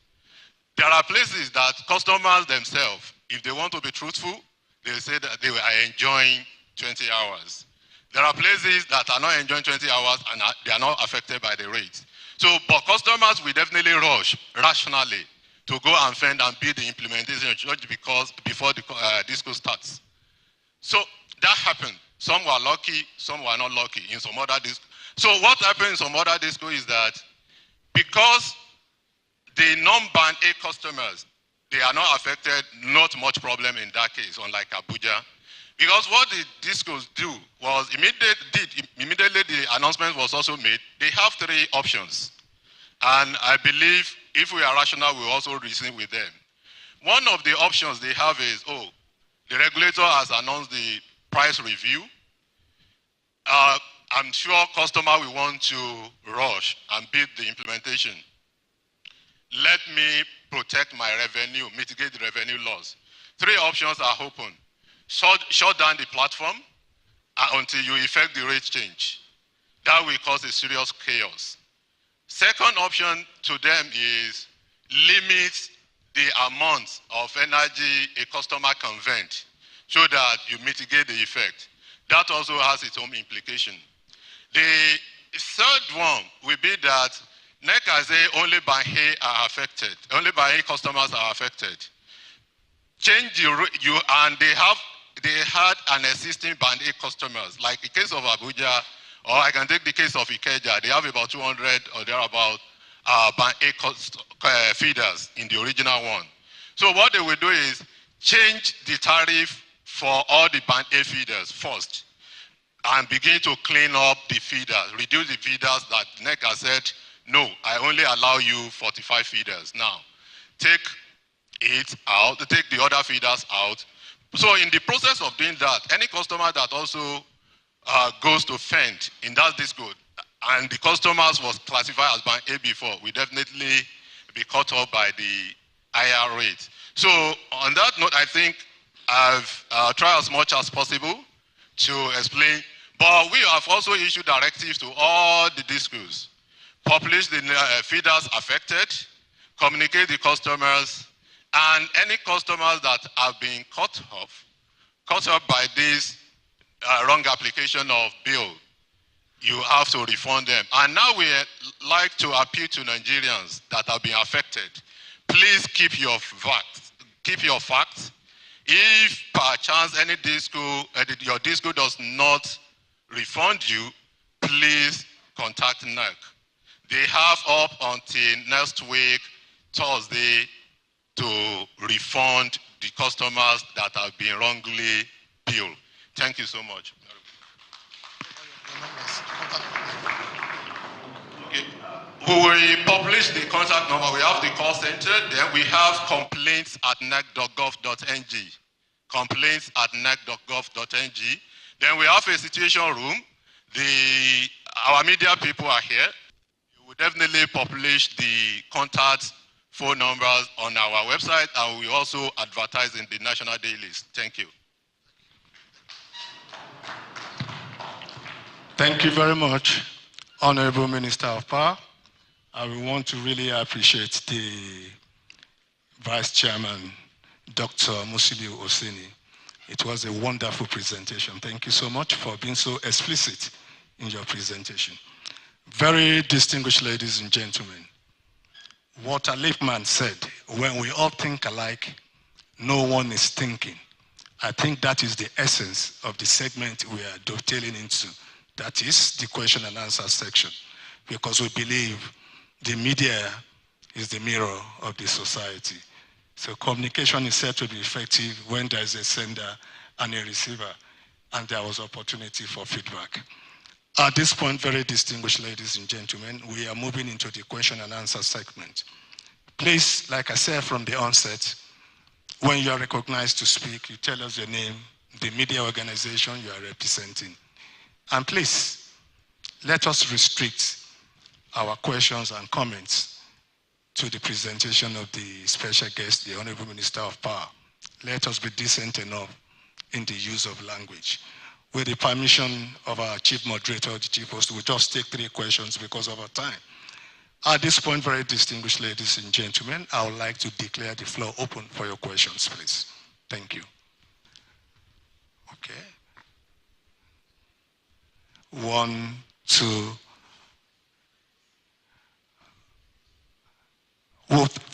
There are places that customers themselves, if they want to be truthful, they say that they are enjoying 20 hours. There are places that are not enjoying 20 hours and they are not affected by the rate. So, but customers will definitely rush rationally to go and fend and build the implementation just because before the disco starts. So that happened. Some were lucky, some were not lucky in some other disco. So what happened in some other disco is that because the non-band A customers, they are not affected, not much problem in that case, unlike Abuja. Because what the discos do was immediately the announcement was also made, they have 3 options. And I believe if we are rational, we'll also reason with them. One of the options they have is, the regulator has announced the price review. I'm sure customer will want to rush and build the implementation. Let me protect my revenue, mitigate the revenue loss. 3 options are open. Shut down the platform until you effect the rate change. That will cause a serious chaos. Second option to them is limit the amount of energy a customer can vent so that you mitigate the effect. That also has its own implication. The third one will be that NECA only by A are affected, only by A customers are affected. Change and they had an existing band A customers, like the case of Abuja, or I can take the case of Ikeja. They have about 200 or thereabout band A feeders in the original one. So what they will do is change the tariff for all the band A feeders first and begin to clean up the feeders, reduce the feeders that NECA said, no, I only allow you 45 feeders. Now, take it out, take the other feeders out. So in the process of doing that, any customer that also goes to fend in that disco, and the customers was classified as band A before, will definitely be caught up by the higher rate. So on that note, I think I've tried as much as possible to explain, but we have also issued directives to all the discos, publish the feeders affected, communicate the customers, and any customers that have been caught up by this wrong application of bill, you have to refund them. And now we like to appeal to Nigerians that have been affected. Please keep your facts. Keep your facts. If per chance any disco, your disco does not refund you, please contact NEC. They have up until next week, Thursday, to refund the customers that have been wrongly billed. Thank you so much. Okay. We will publish the contact number. We have the call center. Then we have complaints@nec.gov.ng. Complaints@nec.gov.ng. Then we have a situation room. Our media people are here. We will definitely publish the contact phone numbers on our website, and we also advertise in the national dailies. Thank you. Thank you very much, Honorable Minister of Power. I want to really appreciate the Vice Chairman, Dr. Musiliu Oseni. It was a wonderful presentation. Thank you so much for being so explicit in your presentation. Very distinguished ladies and gentlemen, Walter Lippmann said, when we all think alike, no one is thinking. I think that is the essence of the segment we are dovetailing into. That is the question and answer section, because we believe the media is the mirror of the society. So communication is said to be effective when there is a sender and a receiver, and there was opportunity for feedback. At this point, very distinguished ladies and gentlemen, we are moving into the question and answer segment. Please, like I said from the onset, when you are recognized to speak, you tell us your name, the media organization you are representing. And please, let us restrict our questions and comments to the presentation of the special guest, the Honorable Minister of Power. Let us be decent enough in the use of language. With the permission of our chief moderator, the chief host, we'll just take 3 questions because of our time. At this point, very distinguished ladies and gentlemen, I would like to declare the floor open for your questions, please. Thank you. Okay. 1, 2.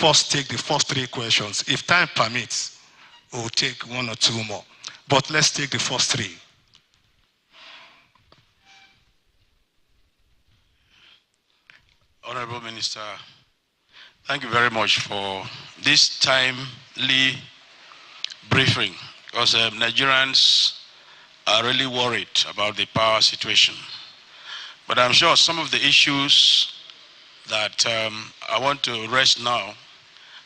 first take the first 3 questions. If time permits, we'll take 1 or 2 more. But let's take the first 3. Honorable Minister, thank you very much for this timely briefing, because Nigerians are really worried about the power situation. But I'm sure some of the issues that I want to raise now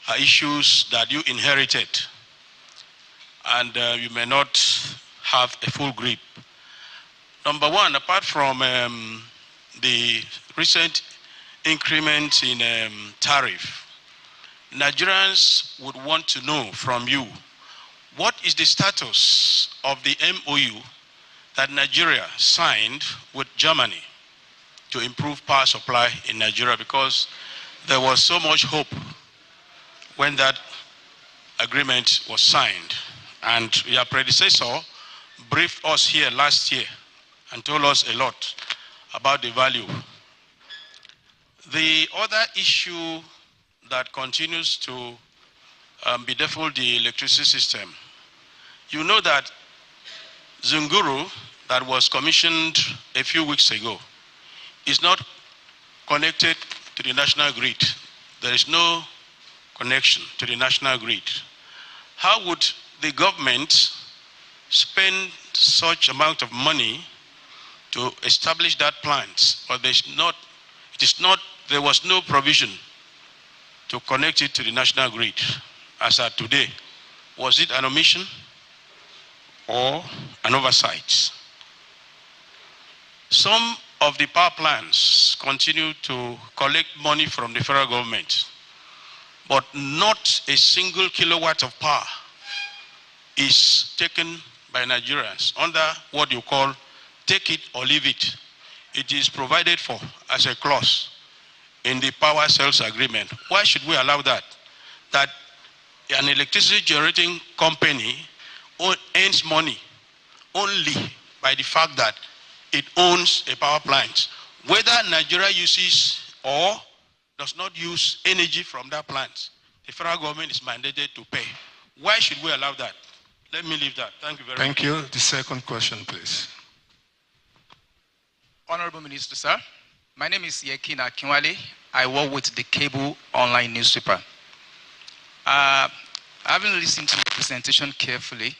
are issues that you inherited, and you may not have a full grip. Number one, apart from the recent increment in tariff, Nigerians would want to know from you, what is the status of the MOU that Nigeria signed with Germany to improve power supply in Nigeria? Because there was so much hope when that agreement was signed. And your predecessor briefed us here last year and told us a lot about the value. The other issue that continues to bedevil the electricity system, you know that Zunguru, that was commissioned a few weeks ago, is not connected to the national grid. There is no connection to the national grid. How would the government spend such amount of money to establish that plant? But there was no provision to connect it to the national grid as at today. Was it an omission or an oversight? Some of the power plants continue to collect money from the federal government, but not a single kilowatt of power is taken by Nigerians under what you call take it or leave it. It is provided for as a clause in the power sales agreement. Why should we allow that? That an electricity generating company earns money only by the fact that it owns a power plant. Whether Nigeria uses or does not use energy from that plant, the federal government is mandated to pay. Why should we allow that? Let me leave that. Thank you very much. Thank you. The second question, please. Honorable Minister, sir. My name is Yekin Akinwale. I work with the cable online newspaper. Having listened to the presentation carefully,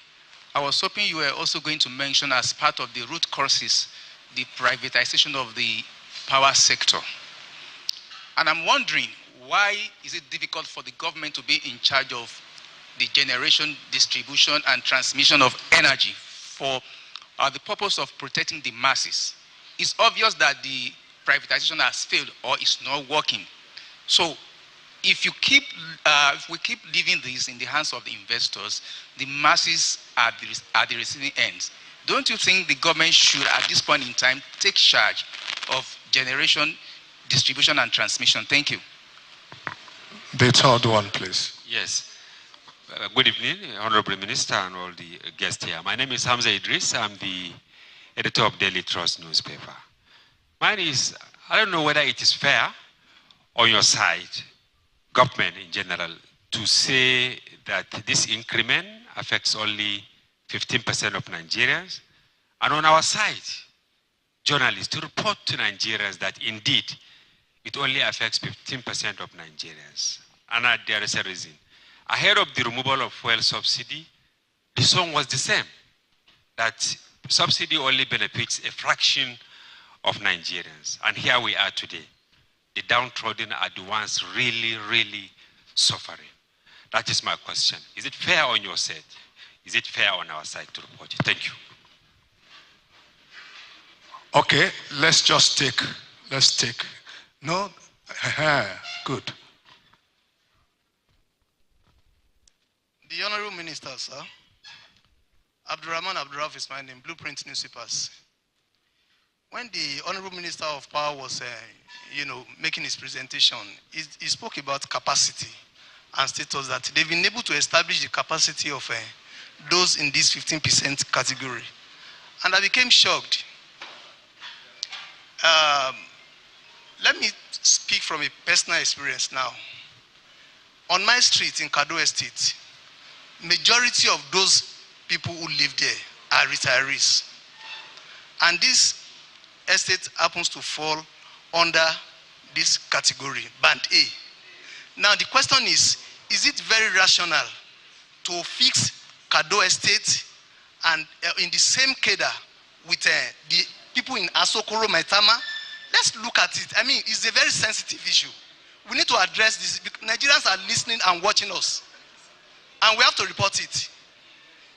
I was hoping you were also going to mention as part of the root causes the privatization of the power sector. And I'm wondering, why is it difficult for the government to be in charge of the generation, distribution, and transmission of energy for the purpose of protecting the masses? It's obvious that the privatization has failed or is not working. So if we keep leaving this in the hands of the investors, the masses are at the receiving ends. Don't you think the government should, at this point in time, take charge of generation, distribution, and transmission? Thank you. The third one, please. Yes. Good evening, Honorable Minister and all the guests here. My name is Hamza Idris. I'm the editor of Daily Trust newspaper. Mine is, I don't know whether it is fair on your side, government in general, to say that this increment affects only 15% of Nigerians. And on our side, journalists to report to Nigerians that indeed it only affects 15% of Nigerians. And there is a reason. Ahead of the removal of fuel subsidy, the song was the same, that subsidy only benefits a fraction of Nigerians. And here we are today. The downtrodden are the ones really, really suffering. That is my question. Is it fair on your side? Is it fair on our side to report it? Thank you. Okay, let's take. No? Good. The Honorable Minister, sir. Abdurrahman Abdurrahman is my name, Blueprint Newspapers. When the Honorable Minister of Power was, making his presentation, he spoke about capacity and stated that they've been able to establish the capacity of those in this 15% category. And I became shocked. Let me speak from a personal experience now. On my street in Kado Estate, majority of those people who live there are retirees. And this estate happens to fall under this category, Band A. Now the question is it very rational to fix Kado Estate and in the same cadre with the people in Asokoro, Maitama? Let's look at it. I mean, it's a very sensitive issue. We need to address this. Nigerians are listening and watching us. And we have to report it.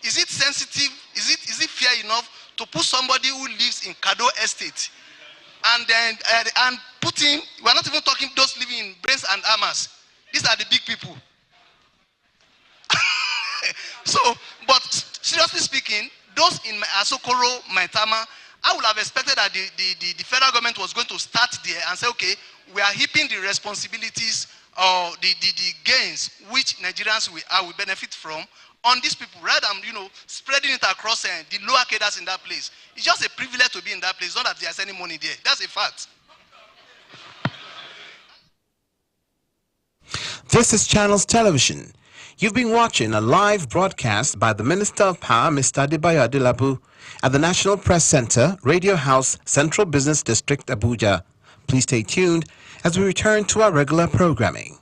Is it sensitive? Is it fair enough to put somebody who lives in Kado Estate and then and put in, we're not even talking those living in Brains and Amas. These are the big people. So, but seriously speaking, those in Asokoro, Maitama, I would have expected that the federal government was going to start there and say, okay, we are heaping the responsibilities or the gains which Nigerians will benefit from on these people, rather than spreading it across the lower cadres in that place. It's just a privilege to be in that place, not that there's any money there. That's a fact. This is Channels Television. You've been watching a live broadcast by the Minister of Power, Mr. Adebayo Adelabu, at the National Press Center, Radio House, Central Business District, Abuja. Please stay tuned as we return to our regular programming.